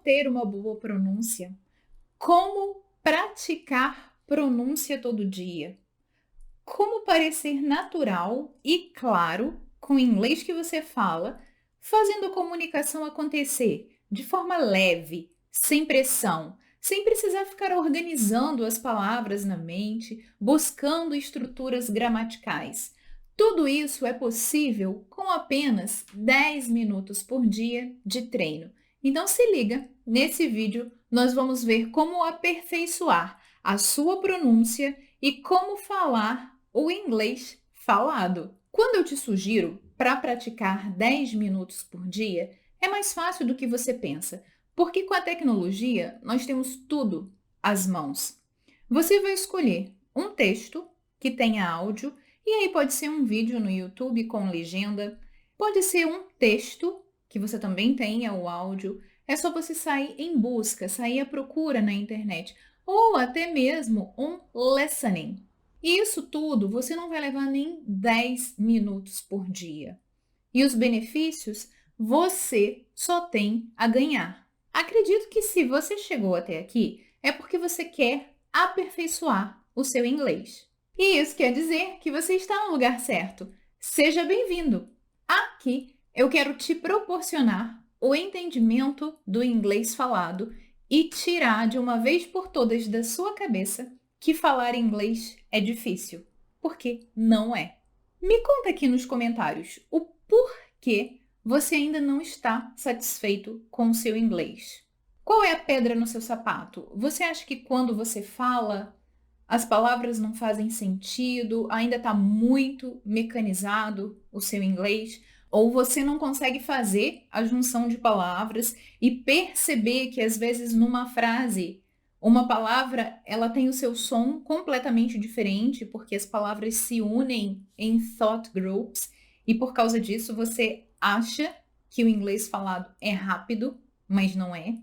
ter uma boa pronúncia? Como praticar pronúncia todo dia? Como parecer natural e claro com o inglês que você fala, fazendo a comunicação acontecer de forma leve, sem pressão, sem precisar ficar organizando as palavras na mente, buscando estruturas gramaticais. Tudo isso é possível com apenas 10 minutos por dia de treino. Então se liga, nesse vídeo nós vamos ver como aperfeiçoar a sua pronúncia e como falar o inglês falado. Quando eu te sugiro para praticar 10 minutos por dia, é mais fácil do que você pensa, porque com a tecnologia nós temos tudo às mãos. Você vai escolher um texto que tenha áudio, e aí pode ser um vídeo no YouTube com legenda, pode ser um texto que você também tenha o áudio, é só você sair em busca, sair à procura na internet, ou até mesmo um listening. E isso tudo você não vai levar nem 10 minutos por dia. E os benefícios você só tem a ganhar. Acredito que se você chegou até aqui, é porque você quer aperfeiçoar o seu inglês. E isso quer dizer que você está no lugar certo. Seja bem-vindo! Aqui eu quero te proporcionar o entendimento do inglês falado e tirar de uma vez por todas da sua cabeça que falar inglês é difícil, porque não é. Me conta aqui nos comentários o porquê você ainda não está satisfeito com o seu inglês. Qual é a pedra no seu sapato? Você acha que quando você fala, as palavras não fazem sentido, ainda está muito mecanizado o seu inglês? Ou você não consegue fazer a junção de palavras e perceber que às vezes numa frase uma palavra ela tem o seu som completamente diferente porque as palavras se unem em thought groups e por causa disso você acha que o inglês falado é rápido, mas não é.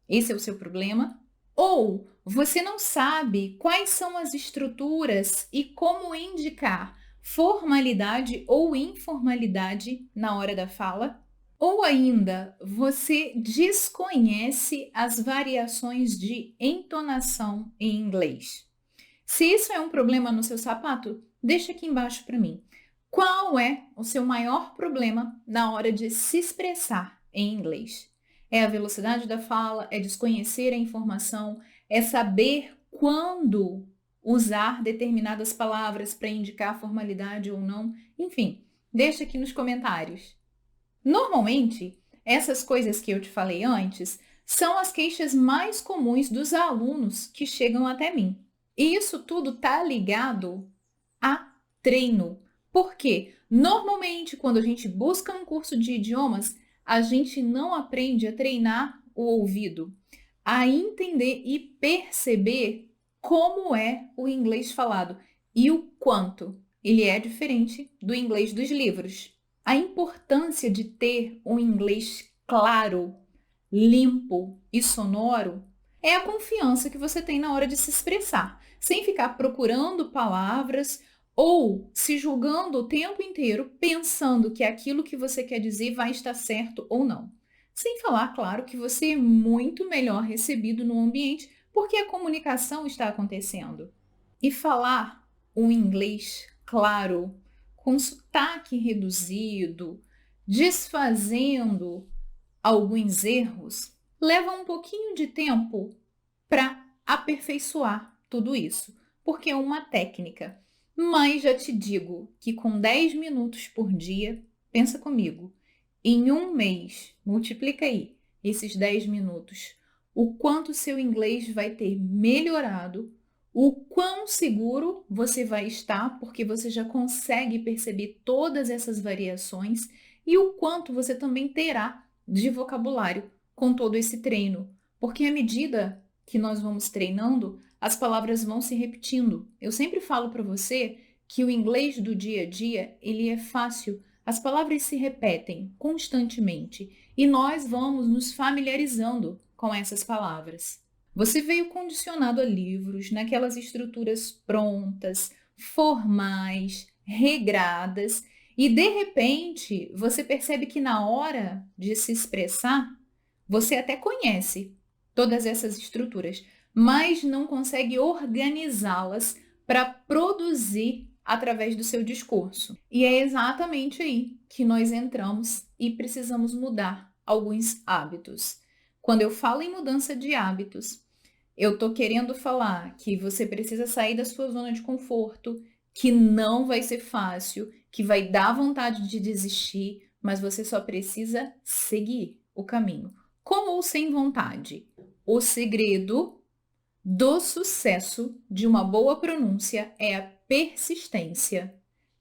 Esse é o seu problema. Ou você não sabe quais são as estruturas e como indicar formalidade ou informalidade na hora da fala. Ou ainda, você desconhece as variações de entonação em inglês. Se isso é um problema no seu sapato, deixa aqui embaixo para mim. Qual é o seu maior problema na hora de se expressar em inglês? É a velocidade da fala, é desconhecer a informação, é saber quando usar determinadas palavras para indicar formalidade ou não. Enfim, deixa aqui nos comentários. Normalmente, essas coisas que eu te falei antes são as queixas mais comuns dos alunos que chegam até mim. E isso tudo está ligado a treino. Porque normalmente, quando a gente busca um curso de idiomas, a gente não aprende a treinar o ouvido, a entender e perceber como é o inglês falado e o quanto ele é diferente do inglês dos livros. A importância de ter um inglês claro, limpo e sonoro é a confiança que você tem na hora de se expressar, sem ficar procurando palavras ou se julgando o tempo inteiro pensando que aquilo que você quer dizer vai estar certo ou não. Sem falar, claro, que você é muito melhor recebido no ambiente porque a comunicação está acontecendo. E falar um inglês claro, com sotaque reduzido, desfazendo alguns erros, leva um pouquinho de tempo para aperfeiçoar tudo isso, porque é uma técnica. Mas já te digo que com 10 minutos por dia, pensa comigo, em um mês, multiplica aí esses 10 minutos, o quanto seu inglês vai ter melhorado, o quão seguro você vai estar, porque você já consegue perceber todas essas variações, e o quanto você também terá de vocabulário com todo esse treino, porque à medida que nós vamos treinando, as palavras vão se repetindo. Eu sempre falo para você que o inglês do dia a dia, ele é fácil, as palavras se repetem constantemente e nós vamos nos familiarizando com essas palavras. Você veio condicionado a livros, naquelas estruturas prontas, formais, regradas, e de repente você percebe que na hora de se expressar, Você até conhece todas essas estruturas, mas não consegue organizá-las para produzir através do seu discurso. E é exatamente aí que nós entramos e precisamos mudar alguns hábitos. Quando eu falo em mudança de hábitos, eu tô querendo falar que você precisa sair da sua zona de conforto, que não vai ser fácil, que vai dar vontade de desistir, mas você só precisa seguir o caminho. Com ou sem vontade. O segredo do sucesso de uma boa pronúncia é a persistência,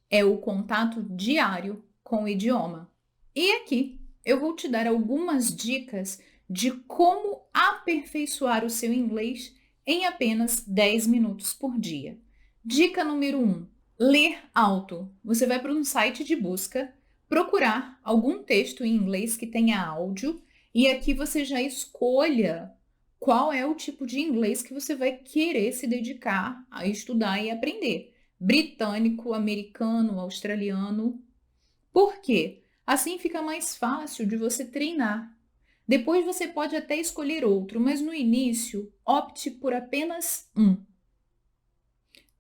é o contato diário com o idioma. E aqui eu vou te dar algumas dicas de como aperfeiçoar o seu inglês em apenas 10 minutos por dia. Dica número 1: ler alto. Você vai para um site de busca, procurar algum texto em inglês que tenha áudio e aqui você já escolha qual é o tipo de inglês que você vai querer se dedicar a estudar e aprender. Britânico, americano, australiano. Por quê? Assim fica mais fácil de você treinar. Depois você pode até escolher outro, mas no início, opte por apenas um.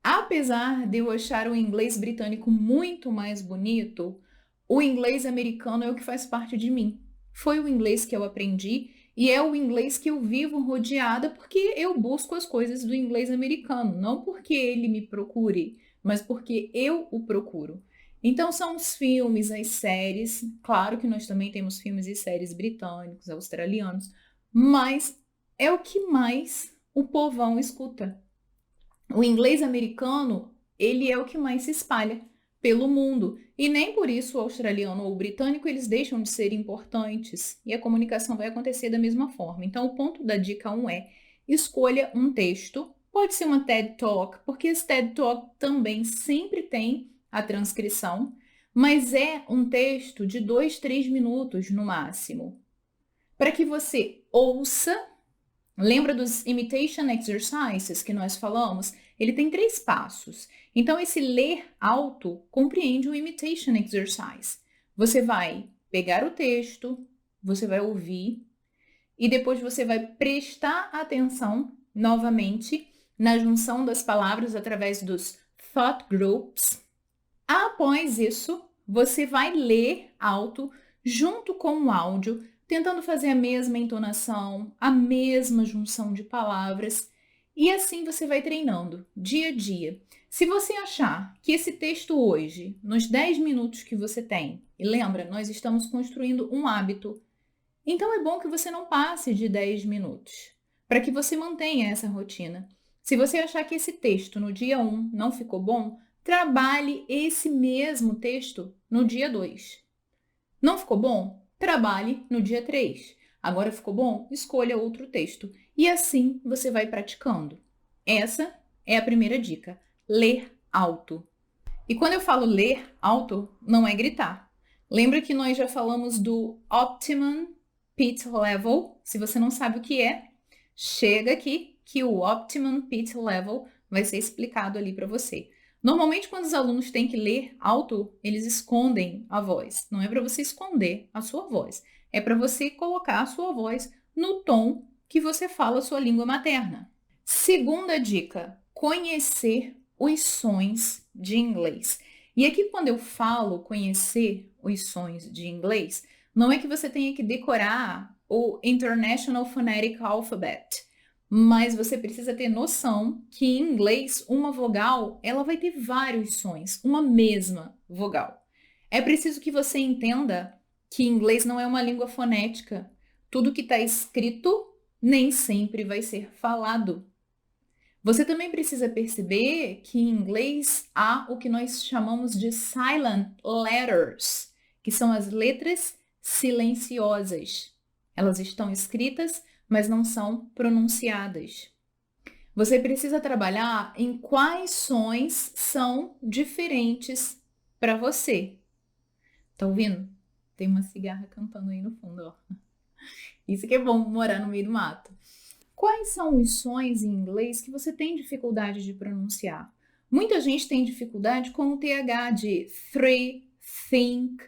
Apesar de eu achar o inglês britânico muito mais bonito, o inglês americano é o que faz parte de mim. Foi o inglês que eu aprendi e é o inglês que eu vivo rodeada porque eu busco as coisas do inglês americano, não porque ele me procure, mas porque eu o procuro. Então são os filmes, as séries, claro que nós também temos filmes e séries britânicos, australianos, mas é o que mais o povão escuta. O inglês americano, ele é o que mais se espalha pelo mundo. E nem por isso o australiano ou o britânico eles deixam de ser importantes. E a comunicação vai acontecer da mesma forma. Então, o ponto da dica 1 é: escolha um texto. Pode ser uma TED Talk, porque esse TED Talk também sempre tem a transcrição, mas é um texto de 2, 3 minutos no máximo. Para que você ouça. Lembra dos imitation exercises que nós falamos? Ele tem 3 passos. Então, esse ler alto compreende o imitation exercise. Você vai pegar o texto, você vai ouvir e depois você vai prestar atenção novamente na junção das palavras através dos thought groups. Após isso, você vai ler alto junto com o áudio, tentando fazer a mesma entonação, a mesma junção de palavras, e assim você vai treinando dia a dia. Se você achar que esse texto hoje, nos 10 minutos que você tem, e lembra, nós estamos construindo um hábito, então é bom que você não passe de 10 minutos, para que você mantenha essa rotina. Se você achar que esse texto no dia 1 não ficou bom, trabalhe esse mesmo texto no dia 2. Não ficou bom? Trabalhe no dia 3. Agora ficou bom? Escolha outro texto. E assim você vai praticando. Essa é a primeira dica. Ler alto. E quando eu falo ler alto, não é gritar. Lembra que nós já falamos do Optimum Pitch Level? Se você não sabe o que é, chega aqui que o Optimum Pitch Level vai ser explicado ali para você. Normalmente, quando os alunos têm que ler alto, eles escondem a voz. Não é para você esconder a sua voz. É para você colocar a sua voz no tom que você fala a sua língua materna. Segunda dica: conhecer os sons de inglês. E aqui, quando eu falo conhecer os sons de inglês, não é que você tenha que decorar o International Phonetic Alphabet, mas você precisa ter noção que em inglês uma vogal ela vai ter vários sons, uma mesma vogal. É preciso que você entenda que inglês não é uma língua fonética. Tudo que está escrito nem sempre vai ser falado. Você também precisa perceber que em inglês há o que nós chamamos de silent letters, que são as letras silenciosas. Elas estão escritas, mas não são pronunciadas. Você precisa trabalhar em quais sons são diferentes para você. Tá ouvindo? Tem uma cigarra cantando aí no fundo, ó. Isso que é bom morar no meio do mato. Quais são os sons em inglês que você tem dificuldade de pronunciar? Muita gente tem dificuldade com o TH de think,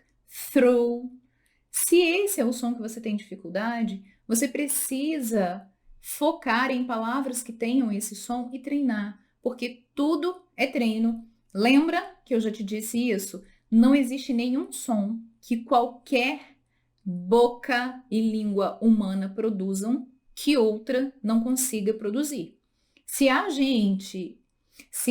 through. Se esse é o som que você tem dificuldade, Você precisa focar em palavras que tenham esse som e treinar, porque tudo é treino. Lembra que eu já te disse isso? Não existe nenhum som que qualquer boca e língua humana produzam que outra não consiga produzir. Se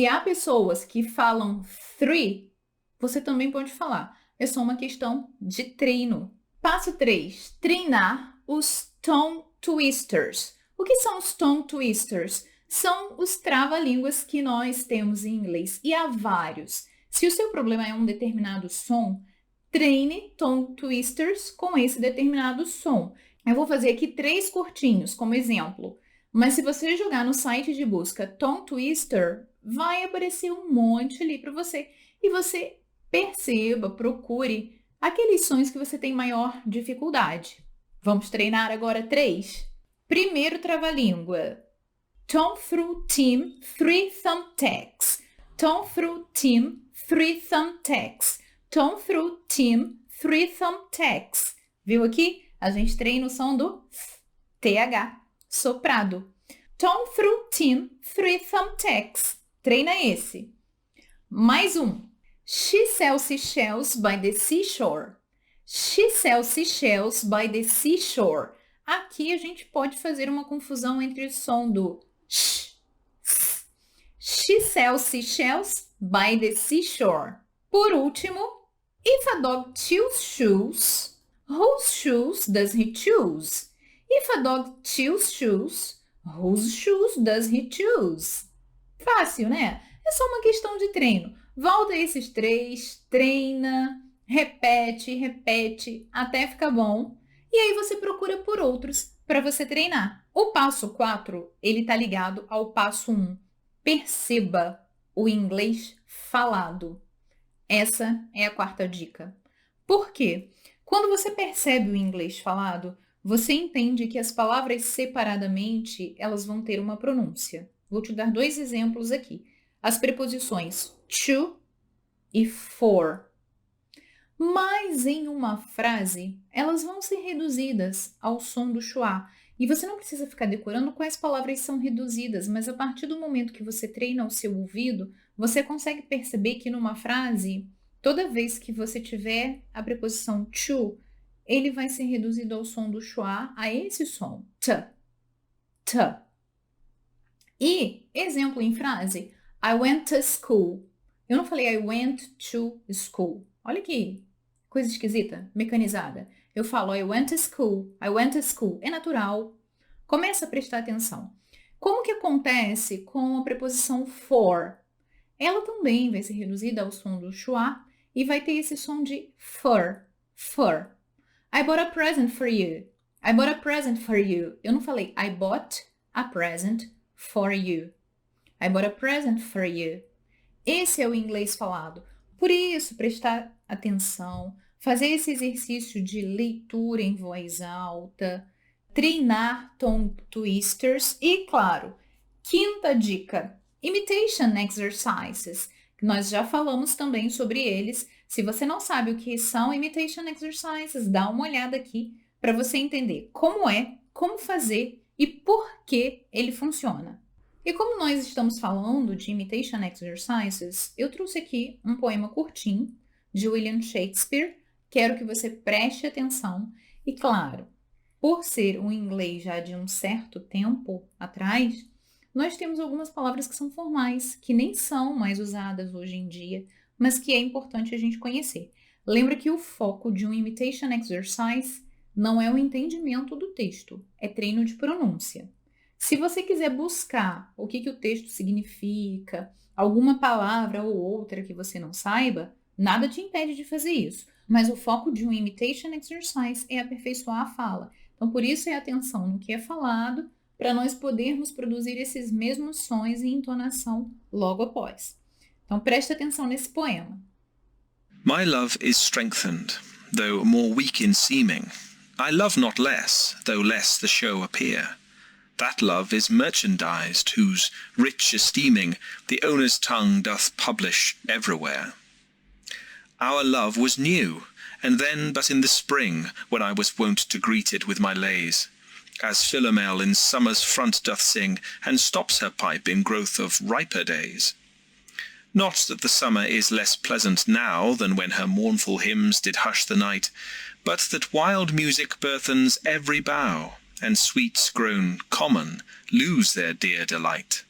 há pessoas que falam three, você também pode falar. É só uma questão de treino. Passo 3. Treinar os tongue twisters. O que são os tongue twisters? São os trava-línguas que nós temos em inglês, e há vários. Se o seu problema é um determinado som, treine tongue twisters com esse determinado som. Eu vou fazer aqui 3 curtinhos como exemplo, mas se você jogar no site de busca tongue twister, vai aparecer um monte ali para você, e você perceba, procure aqueles sons que você tem maior dificuldade. Vamos treinar agora 3. Primeiro trava-língua. Tom through Tim, 3 thumbtacks. Tom through Tim, 3 thumbtacks. Tom through Tim, 3 thumbtacks. Viu aqui? A gente treina o som do TH, soprado. Tom through Tim, 3 thumbtacks. Treina esse. Mais um. She sells seashells by the seashore. She sells seashells by the seashore. Aqui a gente pode fazer uma confusão entre o som do sh, s. She sells seashells by the seashore. Por último, if a dog chews shoes, whose shoes does he choose? If a dog chews shoes, whose shoes does he choose? Fácil, né? É só uma questão de treino. Volta esses 3, treina, repete, até ficar bom. E aí você procura por outros para você treinar. O passo 4, ele está ligado ao passo 1. Perceba o inglês falado. Essa é a 4ª dica. Por quê? Quando você percebe o inglês falado, você entende que as palavras separadamente, elas vão ter uma pronúncia. Vou te dar 2 exemplos aqui. As preposições to e for. Mas em uma frase, elas vão ser reduzidas ao som do schwa. E você não precisa ficar decorando quais palavras são reduzidas, mas a partir do momento que você treina o seu ouvido, você consegue perceber que numa frase, toda vez que você tiver a preposição to, ele vai ser reduzido ao som do schwa, a esse som, t, t. E, exemplo em frase, I went to school. Eu não falei I went to school. Olha que coisa esquisita, mecanizada. Eu falo I went to school, I went to school. É natural. Começa a prestar atenção. Como que acontece com a preposição for? Ela também vai ser reduzida ao som do schwa e vai ter esse som de fur, fur. I bought a present for you. I bought a present for you. Eu não falei I bought a present for you. I bought a present for you. Esse é o inglês falado. Por isso, prestar atenção, fazer esse exercício de leitura em voz alta, treinar tongue twisters e, claro, 5ª dica, imitation exercises. Nós já falamos também sobre eles. Se você não sabe o que são imitation exercises, dá uma olhada aqui para você entender como fazer e por que ele funciona. E como nós estamos falando de imitation exercises, eu trouxe aqui um poema curtinho de William Shakespeare. Quero que você preste atenção e, claro, por ser um inglês já de um certo tempo atrás, nós temos algumas palavras que são formais, que nem são mais usadas hoje em dia, mas que é importante a gente conhecer. Lembra que o foco de um imitation exercise não é o entendimento do texto, é treino de pronúncia. Se você quiser buscar o que o texto significa, alguma palavra ou outra que você não saiba, nada te impede de fazer isso. Mas o foco de um imitation exercise é aperfeiçoar a fala. Então, por isso é atenção no que é falado, para nós podermos produzir esses mesmos sons e entonação logo após. Então, preste atenção nesse poema. My love is strengthened, though more weak in seeming. I love not less, though less the show appear. That love is merchandised, whose rich esteeming the owner's tongue doth publish everywhere. Our love was new, and then but in the spring, when I was wont to greet it with my lays. as Philomel in summer's front doth sing, and stops her pipe in growth of riper days. Not that the summer is less pleasant now than when her mournful hymns did hush the night, but that wild music burthens every bough, and sweets grown common lose their dear delight.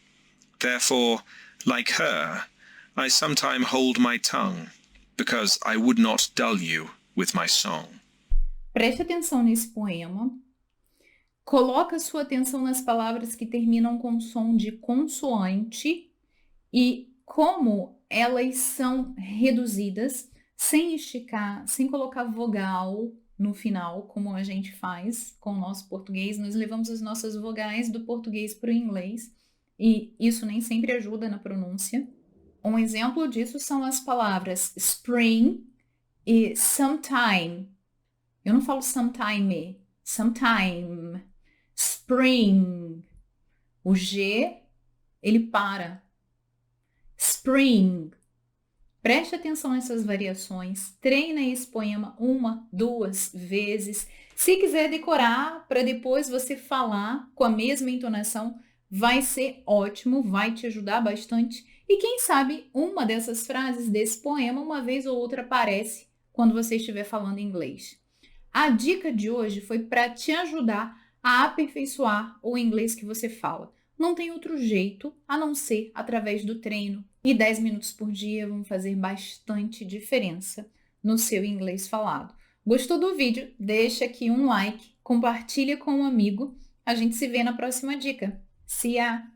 Therefore, like her, I sometime hold my tongue, because I would not dull you with my song. Preste atenção nesse poema. Coloca sua atenção nas palavras que terminam com som de consoante e como elas são reduzidas, sem esticar, sem colocar vogal no final, como a gente faz com o nosso português. Nós levamos as nossas vogais do português para o inglês e isso nem sempre ajuda na pronúncia. Um exemplo disso são as palavras spring e sometime. Eu não falo sometime, sometime. Spring. O G, ele para. Spring. Preste atenção nessas variações. Treina esse poema 1, 2 vezes. Se quiser decorar para depois você falar com a mesma entonação, vai ser ótimo, vai te ajudar bastante. E quem sabe uma dessas frases desse poema, uma vez ou outra, aparece quando você estiver falando inglês. A dica de hoje foi para te ajudar a aperfeiçoar o inglês que você fala. Não tem outro jeito a não ser através do treino. E 10 minutos por dia vão fazer bastante diferença no seu inglês falado. Gostou do vídeo? Deixa aqui um like, compartilha com um amigo. A gente se vê na próxima dica. See ya!